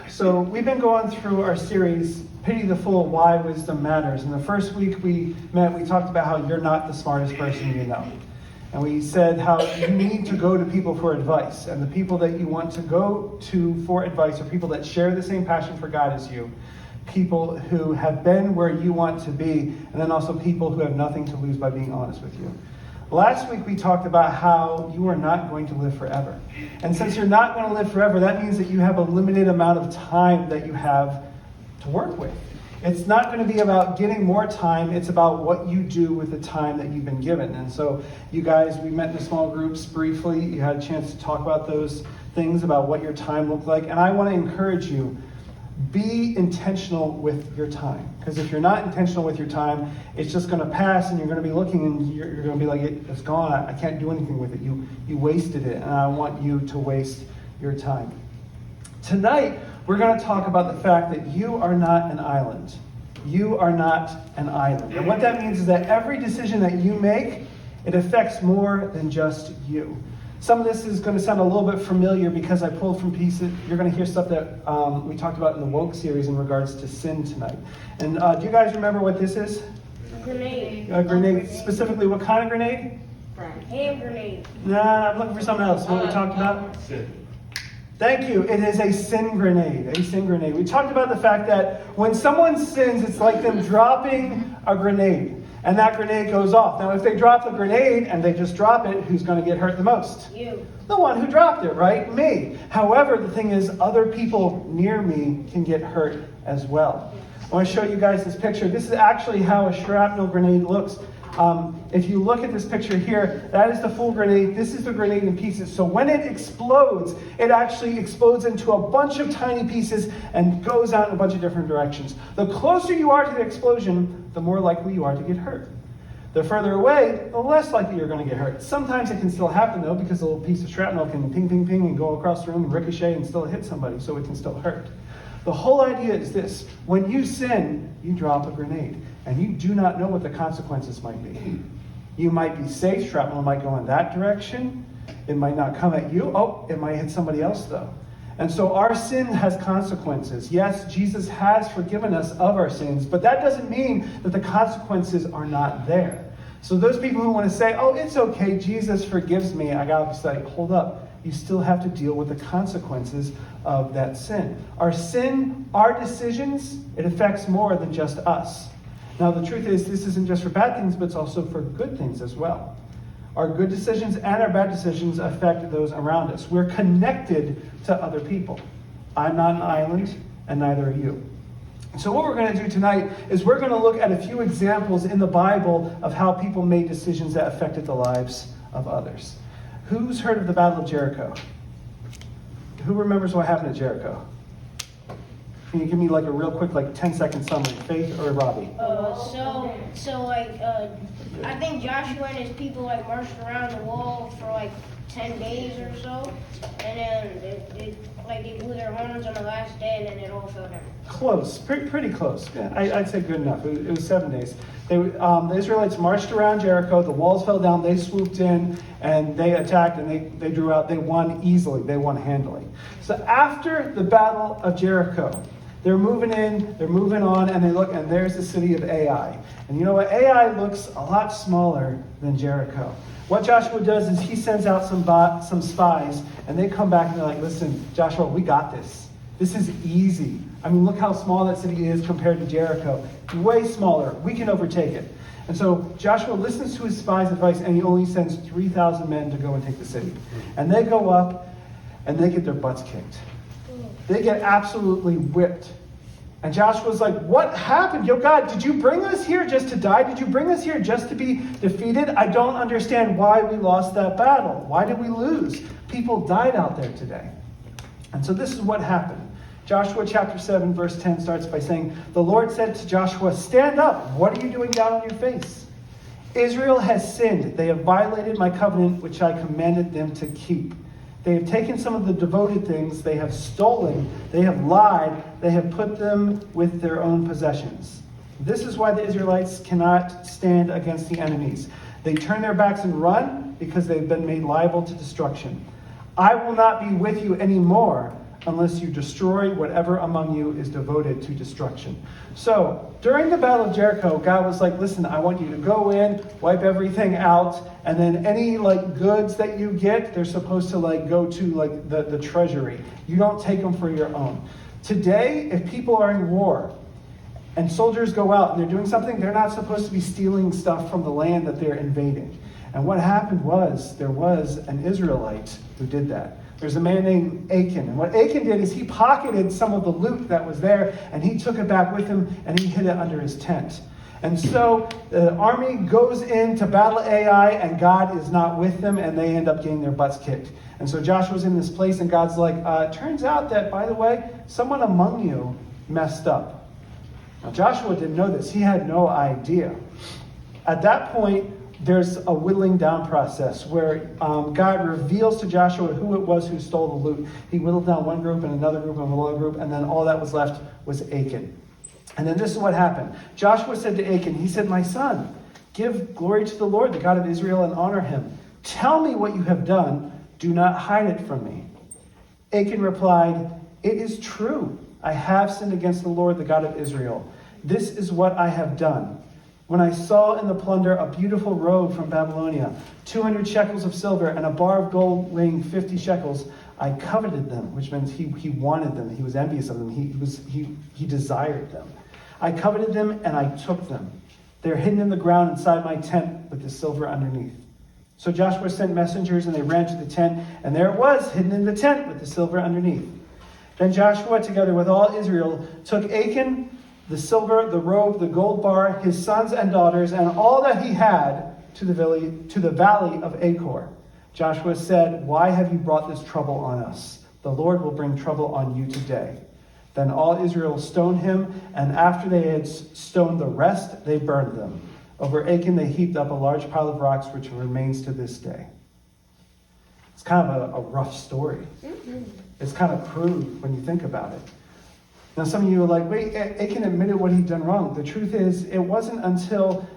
So we've been going through our series, Pity the Fool, Why Wisdom Matters. And the first week we talked about how you're not the smartest person you know. And we said how you need to go to people for advice. And the people that you want to go to for advice are people that share the same passion for God as you. People who have been where you want to be. And then also people who have nothing to lose by being honest with you. Last week we talked about how you are not going to live forever. And since you're not going to live forever, that means that you have a limited amount of time that you have to work with. It's not going to be about getting more time. It's about what you do with the time that you've been given. And so you guys, we met in the small groups briefly. You had a chance to talk about those things, about what your time looked like. And I want to encourage you, be intentional with your time. Because if you're not intentional with your time, it's just going to pass and you're going to be looking and you're going to be like, it's gone. I can't do anything with it. You wasted it. And I want you to waste your time. Tonight, we're going to talk about the fact that you are not an island. You are not an island. And what that means is that every decision that you make, it affects more than just you. Some of this is going to sound a little bit familiar because I pulled from pieces. You're going to hear stuff that we talked about in the Woke series in regards to sin tonight. And do you guys remember what this is? A grenade. A grenade. Specifically, what kind of grenade? Hand grenade. Nah, I'm looking for something else. What we talked about? Sin. Thank you. It is a sin grenade. A sin grenade. We talked about the fact that when someone sins, it's like them dropping a grenade. And that grenade goes off. Now, if they drop the grenade and they just drop it, who's going to get hurt the most? You. The one who dropped it, right? Me. However, the thing is, other people near me can get hurt as well. I want to show you guys this picture. This is actually how a shrapnel grenade looks. If you look at this picture here, that is the full grenade. This is the grenade in pieces. So when it explodes, it actually explodes into a bunch of tiny pieces and goes out in a bunch of different directions. The closer you are to the explosion, the more likely you are to get hurt. The further away, the less likely you're going to get hurt. Sometimes it can still happen, though, because a little piece of shrapnel can ping, ping, ping, and go across the room and ricochet and still hit somebody, so it can still hurt. The whole idea is this. When you sin, you drop a grenade, and you do not know what the consequences might be. You might be safe. Shrapnel might go in that direction. It might not come at you. Oh, it might hit somebody else, though. And so our sin has consequences. Yes, Jesus has forgiven us of our sins, but that doesn't mean that the consequences are not there. So those people who want to say, oh, it's okay, Jesus forgives me, I got to say, hold up. You still have to deal with the consequences of that sin. Our sin, our decisions, it affects more than just us. Now, the truth is, this isn't just for bad things, but it's also for good things as well. Our good decisions and our bad decisions affect those around us. We're connected to other people. I'm not an island, and neither are you. So what we're going to do tonight is we're going to look at a few examples in the Bible of how people made decisions that affected the lives of others. Who's heard of the Battle of Jericho? Who remembers what happened at Jericho? Can you give me like a real quick, 10-second summary? Faith or Robbie? I think Joshua and his people marched around the wall for 10 days or so, and then they blew their horns on the last day, and then it all fell down. Close, pretty close. Yeah, I'd say good enough. It was 7 days. The Israelites marched around Jericho. The walls fell down. They swooped in and they attacked and they drew out. They won easily. They won handily. So after the Battle of Jericho, they're moving in, they're moving on, and they look, and there's the city of Ai. And you know what? Ai looks a lot smaller than Jericho. What Joshua does is he sends out some spies, and they come back and they're like, listen, Joshua, we got this. This is easy. I mean, look how small that city is compared to Jericho. Way smaller. We can overtake it. And so Joshua listens to his spies' advice, and he only sends 3,000 men to go and take the city. And they go up, and they get their butts kicked. They get absolutely whipped. And Joshua's like, what happened? Yo, God, did you bring us here just to die? Did you bring us here just to be defeated? I don't understand why we lost that battle. Why did we lose? People died out there today. And so this is what happened. Joshua chapter 7, verse 10 starts by saying, the Lord said to Joshua, stand up. What are you doing down on your face? Israel has sinned. They have violated my covenant, which I commanded them to keep. They have taken some of the devoted things, they have stolen, they have lied, they have put them with their own possessions. This is why the Israelites cannot stand against the enemies. They turn their backs and run because they've been made liable to destruction. I will not be with you anymore unless you destroy whatever among you is devoted to destruction. So, during the Battle of Jericho, God was like, listen, I want you to go in, wipe everything out, and then any goods that you get, they're supposed to go to the treasury. You don't take them for your own. Today, if people are in war, and soldiers go out and they're doing something, they're not supposed to be stealing stuff from the land that they're invading. And what happened was, there was an Israelite who did that. There's a man named Achan. And what Achan did is he pocketed some of the loot that was there, and he took it back with him, and he hid it under his tent. And so the army goes in to battle Ai, and God is not with them, and they end up getting their butts kicked. And so Joshua's in this place, and God's like, turns out that, by the way, someone among you messed up. Now, Joshua didn't know this. He had no idea. At that point, there's a whittling down process where God reveals to Joshua who it was who stole the loot. He whittled down one group and another group and another group, and then all that was left was Achan. And then this is what happened. Joshua said to Achan, he said, my son, give glory to the Lord, the God of Israel, and honor him. Tell me what you have done. Do not hide it from me. Achan replied, it is true. I have sinned against the Lord, the God of Israel. This is what I have done. When I saw in the plunder a beautiful robe from Babylonia, 200 shekels of silver, and a bar of gold weighing 50 shekels, I coveted them, which means he wanted them. He was envious of them. He desired them. I coveted them and I took them. They're hidden in the ground inside my tent with the silver underneath. So Joshua sent messengers and they ran to the tent, and there it was, hidden in the tent with the silver underneath. Then Joshua, together with all Israel, took Achan, the silver, the robe, the gold bar, his sons and daughters, and all that he had to the valley of Achor. Joshua said, why have you brought this trouble on us? The Lord will bring trouble on you today. Then all Israel stoned him, and after they had stoned the rest, they burned them. Over Achan they heaped up a large pile of rocks, which remains to this day. It's kind of a rough story. It's kind of crude when you think about it. Now some of you are like, wait, Achan admitted what he'd done wrong. The truth is, it wasn't until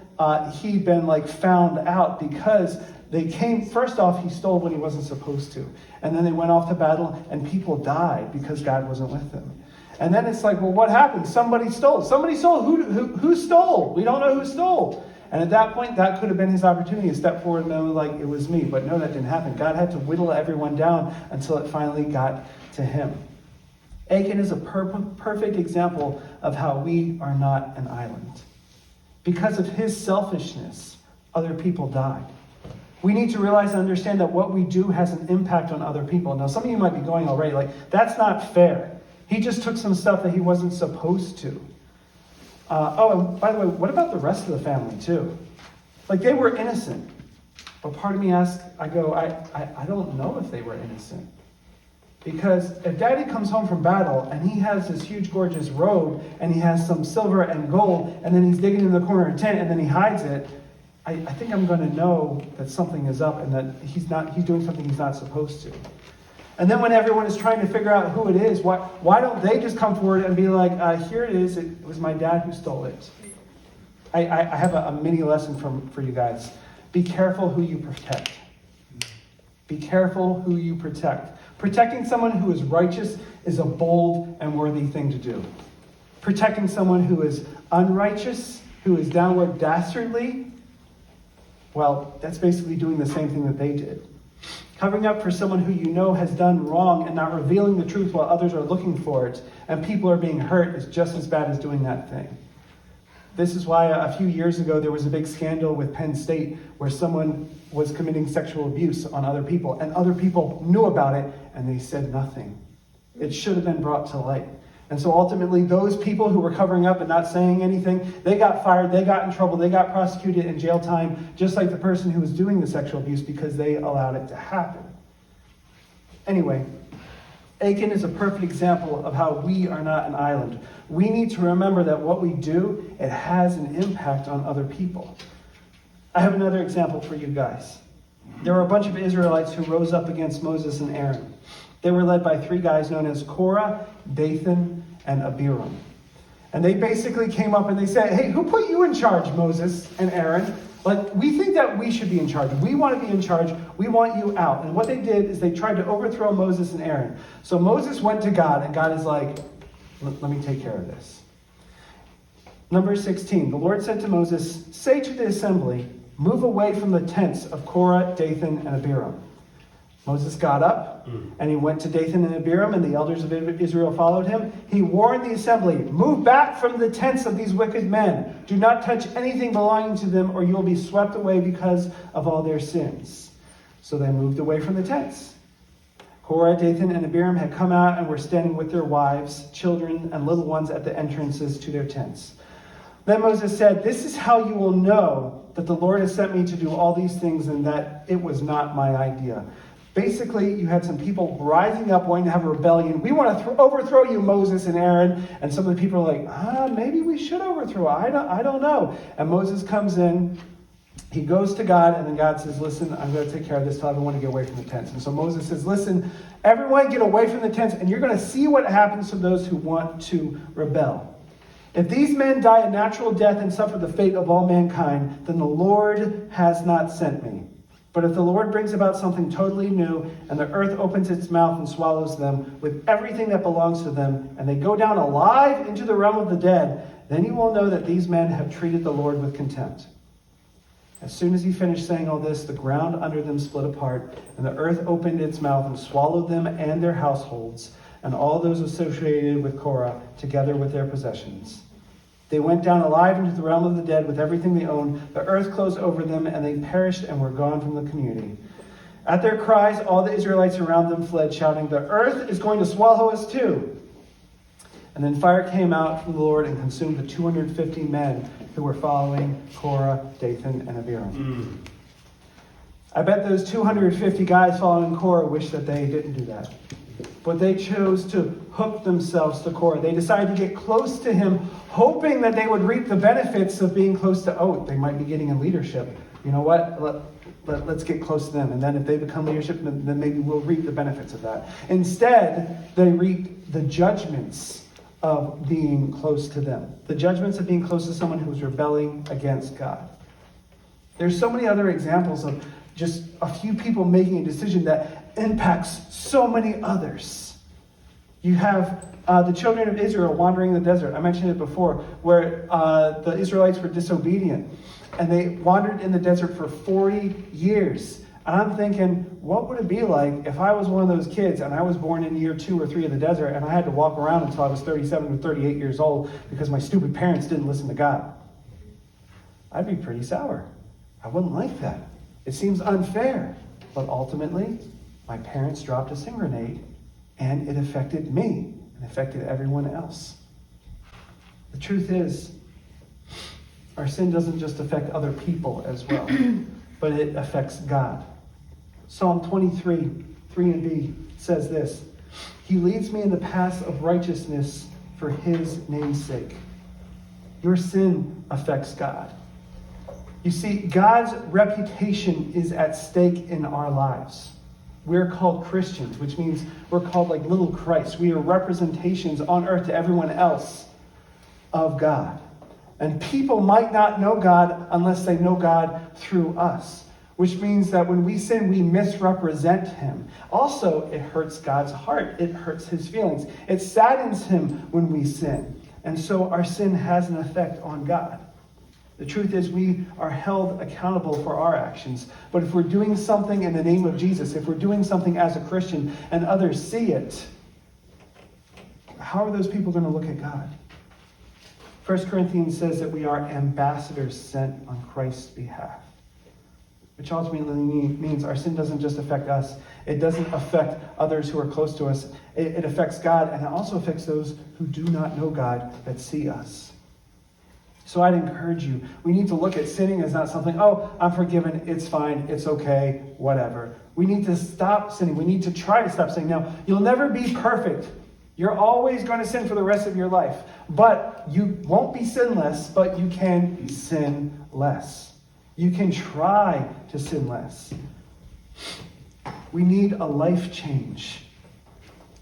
he'd been found out, because they came, first off, he stole when he wasn't supposed to. And then they went off to battle and people died because God wasn't with them. And then it's like, well, what happened? Somebody stole. Somebody stole. Who stole? We don't know who stole. And at that point, that could have been his opportunity to step forward and know, it was me. But no, that didn't happen. God had to whittle everyone down until it finally got to him. Achan is a perfect example of how we are not an island. Because of his selfishness, other people died. We need to realize and understand that what we do has an impact on other people. Now, some of you might be going already, that's not fair. He just took some stuff that he wasn't supposed to. And by the way, what about the rest of the family, too? They were innocent. But part of me asks, I don't know if they were innocent. Because if Daddy comes home from battle and he has this huge, gorgeous robe and he has some silver and gold, and then he's digging in the corner of the tent and then he hides it, I think I'm going to know that something is up and that he's doing something he's not supposed to. And then when everyone is trying to figure out who it is, why don't they just come forward and be like, here it is, it was my dad who stole it. I have a mini lesson for you guys. Be careful who you protect. Be careful who you protect. Protecting someone who is righteous is a bold and worthy thing to do. Protecting someone who is unrighteous, who is downward dastardly, well, that's basically doing the same thing that they did. Covering up for someone who you know has done wrong and not revealing the truth while others are looking for it and people are being hurt is just as bad as doing that thing. This is why a few years ago there was a big scandal with Penn State where someone was committing sexual abuse on other people and other people knew about it and they said nothing. It should have been brought to light. And so ultimately those people who were covering up and not saying anything, they got fired, they got in trouble, they got prosecuted in jail time, just like the person who was doing the sexual abuse because they allowed it to happen. Anyway, Achan is a perfect example of how we are not an island. We need to remember that what we do, it has an impact on other people. I have another example for you guys. There were a bunch of Israelites who rose up against Moses and Aaron. They were led by 3 guys known as Korah, Dathan, and Abiram. And they basically came up and they said, hey, who put you in charge, Moses and Aaron? Like, we think that we should be in charge. We want to be in charge. We want you out. And what they did is they tried to overthrow Moses and Aaron. So Moses went to God, and God is like, let me take care of this. Number 16, the Lord said to Moses, say to the assembly, move away from the tents of Korah, Dathan, and Abiram. Moses got up, and he went to Dathan and Abiram, and the elders of Israel followed him. He warned the assembly, move back from the tents of these wicked men. Do not touch anything belonging to them, or you will be swept away because of all their sins. So they moved away from the tents. Korah, Dathan, and Abiram had come out and were standing with their wives, children, and little ones at the entrances to their tents. Then Moses said, this is how you will know that the Lord has sent me to do all these things and that it was not my idea. Basically, you had some people rising up, wanting to have a rebellion. We want to overthrow you, Moses and Aaron. And some of the people are like, maybe we should overthrow. I don't know. And Moses comes in. He goes to God, and then God says, listen, I'm going to take care of this. Tell everyone to get away from the tents. And so Moses says, listen, everyone get away from the tents, and you're going to see what happens to those who want to rebel. If these men die a natural death and suffer the fate of all mankind, then the Lord has not sent me. But if the Lord brings about something totally new, and the earth opens its mouth and swallows them with everything that belongs to them, and they go down alive into the realm of the dead, then you will know that these men have treated the Lord with contempt. As soon as he finished saying all this, the ground under them split apart, and the earth opened its mouth and swallowed them and their households, and all those associated with Korah, together with their possessions. They went down alive into the realm of the dead with everything they owned. The earth closed over them, and they perished and were gone from the community. At their cries, all the Israelites around them fled, shouting, the earth is going to swallow us too. And then fire came out from the Lord and consumed the 250 men who were following Korah, Dathan, and Abiram. I bet those 250 guys following Korah wish that they didn't do that. But they chose to hook themselves to Korah. They decided to get close to him, hoping that they would reap the benefits of being close to, they might be getting in leadership. You know what? Let's get close to them. And then if they become leadership, then maybe we'll reap the benefits of that. Instead, they reaped the judgments of being close to them. The judgments of being close to someone who's rebelling against God. There's so many other examples of just a few people making a decision that impacts so many others. You have the children of Israel wandering in the desert. I mentioned it before, where the Israelites were disobedient. And they wandered in the desert for 40 years. And I'm thinking, what would it be like if I was one of those kids and I was born in year 2 or 3 of the desert and I had to walk around until I was 37 or 38 years old because my stupid parents didn't listen to God? I'd be pretty sour. I wouldn't like that. It seems unfair. But ultimately, my parents dropped a sin grenade and it affected me and affected everyone else. The truth is, our sin doesn't just affect other people as well, but it affects God. Psalm 23, 3b says this, He leads me in the paths of righteousness for his name's sake. Your sin affects God. You see, God's reputation is at stake in our lives. We're called Christians, which means we're called like little Christ. We are representations on earth to everyone else of God. And people might not know God unless they know God through us, which means that when we sin, we misrepresent him. Also, it hurts God's heart. It hurts his feelings. It saddens him when we sin. And so our sin has an effect on God. The truth is we are held accountable for our actions. But if we're doing something in the name of Jesus, if we're doing something as a Christian and others see it, how are those people going to look at God? 1 Corinthians says that we are ambassadors sent on Christ's behalf. Which ultimately means our sin doesn't just affect us. It doesn't affect others who are close to us. It affects God, and it also affects those who do not know God that see us. So I'd encourage you, we need to look at sinning as not something, I'm forgiven, it's fine, it's okay, whatever. We need to stop sinning. We need to try to stop sinning. Now, you'll never be perfect. You're always going to sin for the rest of your life. But you won't be sinless, but you can sin less. You can try to sin less. We need a life change.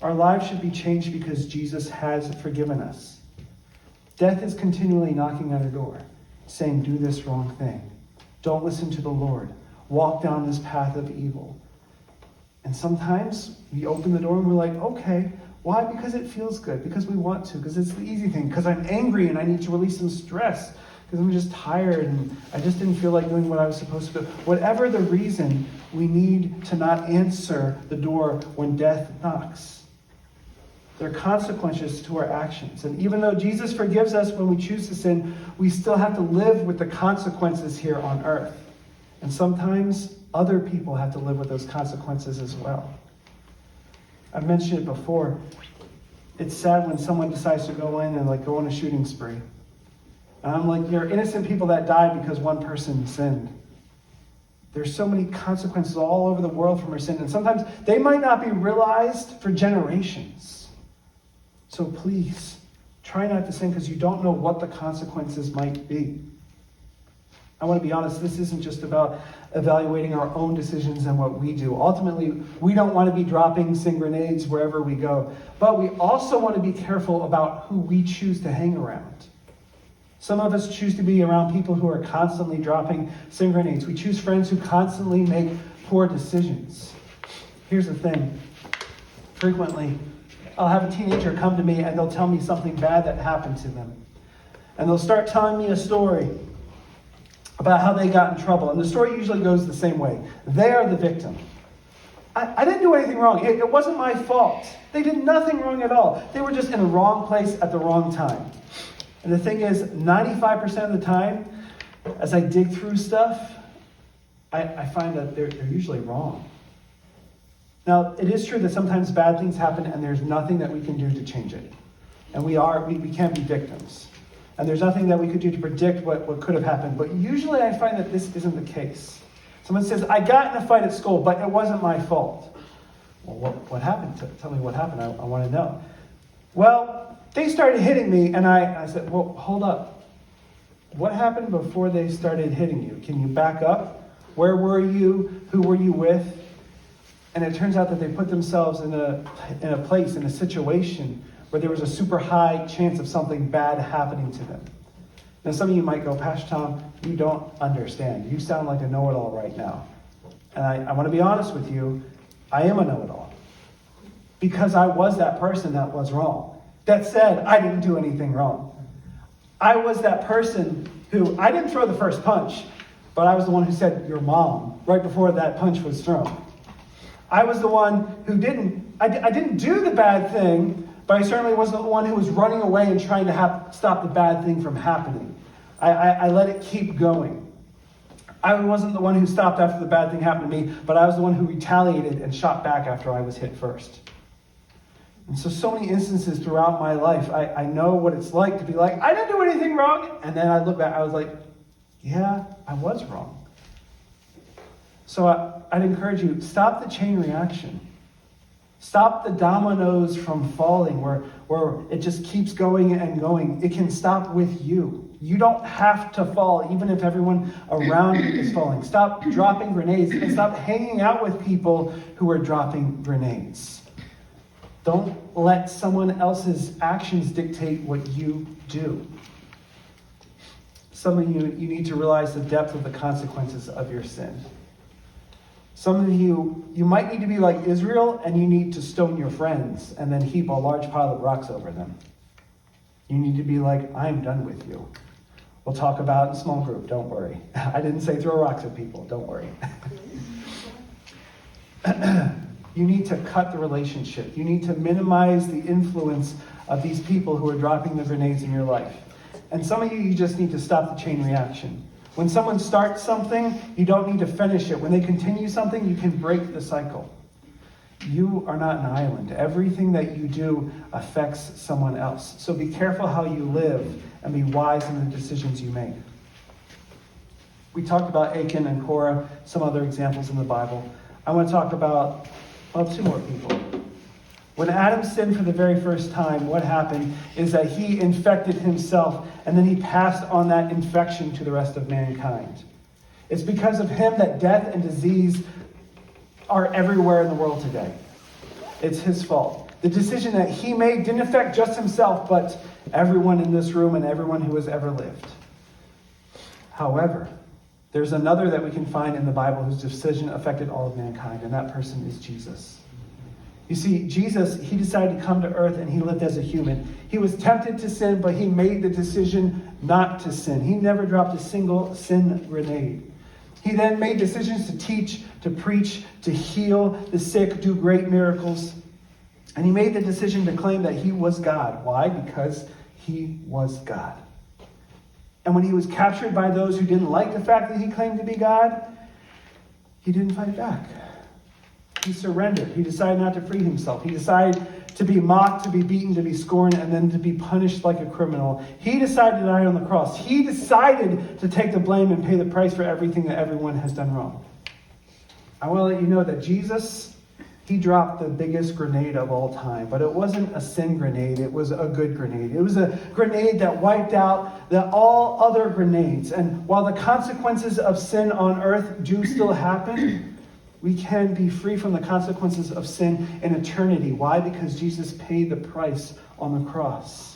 Our lives should be changed because Jesus has forgiven us. Death is continually knocking on our door, saying, do this wrong thing. Don't listen to the Lord. Walk down this path of evil. And sometimes we open the door and we're like, okay, why? Because it feels good, because we want to, because it's the easy thing, because I'm angry and I need to release some stress, because I'm just tired and I just didn't feel like doing what I was supposed to do. Whatever the reason, we need to not answer the door when death knocks. There are consequences to our actions. And even though Jesus forgives us when we choose to sin, we still have to live with the consequences here on earth. And sometimes other people have to live with those consequences as well. I've mentioned it before. It's sad when someone decides to go in and go on a shooting spree. And I'm like, there are innocent people that died because one person sinned. There's so many consequences all over the world from our sin. And sometimes they might not be realized for generations. So please, try not to sin because you don't know what the consequences might be. I want to be honest, this isn't just about evaluating our own decisions and what we do. Ultimately, we don't want to be dropping sin grenades wherever we go. But we also want to be careful about who we choose to hang around. Some of us choose to be around people who are constantly dropping sin grenades. We choose friends who constantly make poor decisions. Here's the thing. Frequently, I'll have a teenager come to me and they'll tell me something bad that happened to them. And they'll start telling me a story about how they got in trouble. And the story usually goes the same way. They are the victim. I didn't do anything wrong. It wasn't my fault. They did nothing wrong at all. They were just in the wrong place at the wrong time. And the thing is, 95% of the time, as I dig through stuff, I find that they're usually wrong. Now, it is true that sometimes bad things happen and there's nothing that we can do to change it. And we can't be victims. And there's nothing that we could do to predict what could have happened. But usually I find that this isn't the case. Someone says, I got in a fight at school, but it wasn't my fault. Well, what happened? Tell me what happened. I want to know. Well, they started hitting me, and I said, well, hold up. What happened before they started hitting you? Can you back up? Where were you? Who were you with? And it turns out that they put themselves in a place, in a situation where there was a super high chance of something bad happening to them. Now, some of you might go, Pastor Tom, you don't understand. You sound like a know-it-all right now. And I want to be honest with you. I am a know-it-all. Because I was that person that was wrong. That said, I didn't do anything wrong. I was that person who, I didn't throw the first punch, but I was the one who said, your mom, right before that punch was thrown. I was the one who I didn't do the bad thing, but I certainly wasn't the one who was running away and trying to stop the bad thing from happening. I let it keep going. I wasn't the one who stopped after the bad thing happened to me, but I was the one who retaliated and shot back after I was hit first. And so many instances throughout my life, I know what it's like to be like, I didn't do anything wrong. And then I look back, I was like, yeah, I was wrong. So I'd encourage you, stop the chain reaction. Stop the dominoes from falling where it just keeps going and going. It can stop with you. You don't have to fall, even if everyone around you is falling. Stop dropping grenades and stop hanging out with people who are dropping grenades. Don't let someone else's actions dictate what you do. Some of you need to realize the depth of the consequences of your sin. Some of you might need to be like Israel, and you need to stone your friends and then heap a large pile of rocks over them. You need to be like, I'm done with you. We'll talk about it in a small group, don't worry. I didn't say throw rocks at people, don't worry. You need to cut the relationship. You need to minimize the influence of these people who are dropping the grenades in your life. And some of you just need to stop the chain reaction. When someone starts something, you don't need to finish it. When they continue something, you can break the cycle. You are not an island. Everything that you do affects someone else. So be careful how you live and be wise in the decisions you make. We talked about Achan and Korah, some other examples in the Bible. I want to talk about two more people. When Adam sinned for the very first time, what happened is that he infected himself, and then he passed on that infection to the rest of mankind. It's because of him that death and disease are everywhere in the world today. It's his fault. The decision that he made didn't affect just himself, but everyone in this room and everyone who has ever lived. However, There's another that we can find in the Bible whose decision affected all of mankind, and that person is Jesus. You see, Jesus, he decided to come to earth and he lived as a human. He was tempted to sin, but he made the decision not to sin. He never dropped a single sin grenade. He then made decisions to teach, to preach, to heal the sick, do great miracles. And he made the decision to claim that he was God. Why? Because he was God. And when he was captured by those who didn't like the fact that he claimed to be God, he didn't fight back. He surrendered. He decided not to free himself. He decided to be mocked, to be beaten, to be scorned, and then to be punished like a criminal. He decided to die on the cross. He decided to take the blame and pay the price for everything that everyone has done wrong. I want to let you know that Jesus, he dropped the biggest grenade of all time. But it wasn't a sin grenade. It was a good grenade. It was a grenade that wiped out all other grenades. And while the consequences of sin on earth do still happen, we can be free from the consequences of sin in eternity. Why? Because Jesus paid the price on the cross.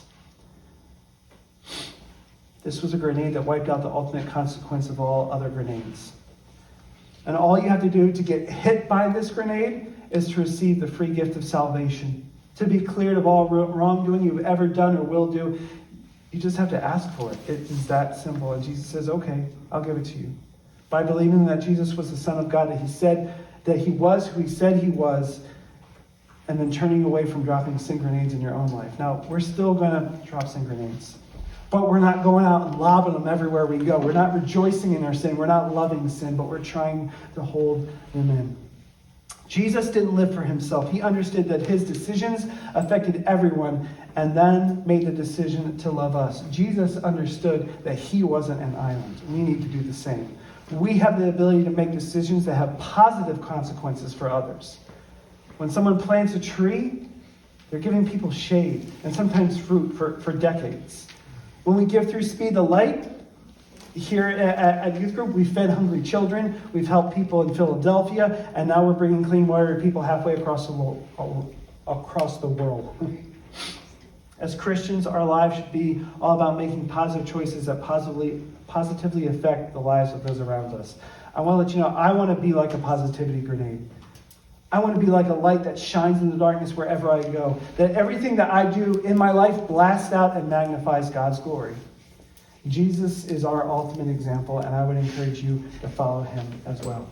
This was a grenade that wiped out the ultimate consequence of all other grenades. And all you have to do to get hit by this grenade is to receive the free gift of salvation. To be cleared of all wrongdoing you've ever done or will do, you just have to ask for it. It is that simple. And Jesus says, okay, I'll give it to you. By believing that Jesus was the Son of God, that he said that he was who he said he was, and then turning away from dropping sin grenades in your own life. Now, we're still going to drop sin grenades, but we're not going out and lobbing them everywhere we go. We're not rejoicing in our sin. We're not loving sin, but we're trying to hold them in. Jesus didn't live for himself. He understood that his decisions affected everyone and then made the decision to love us. Jesus understood that he wasn't an island. We need to do the same. We have the ability to make decisions that have positive consequences for others. When someone plants a tree, they're giving people shade and sometimes fruit for decades. When we give through Speed the Light, here at Youth Group, we fed hungry children, we've helped people in Philadelphia, and now we're bringing clean water to people halfway across the world. As Christians, our lives should be all about making positive choices that positively affect the lives of those around us. I want to let you know, I want to be like a positivity grenade. I want to be like a light that shines in the darkness wherever I go. That everything that I do in my life blasts out and magnifies God's glory. Jesus is our ultimate example, and I would encourage you to follow him as well.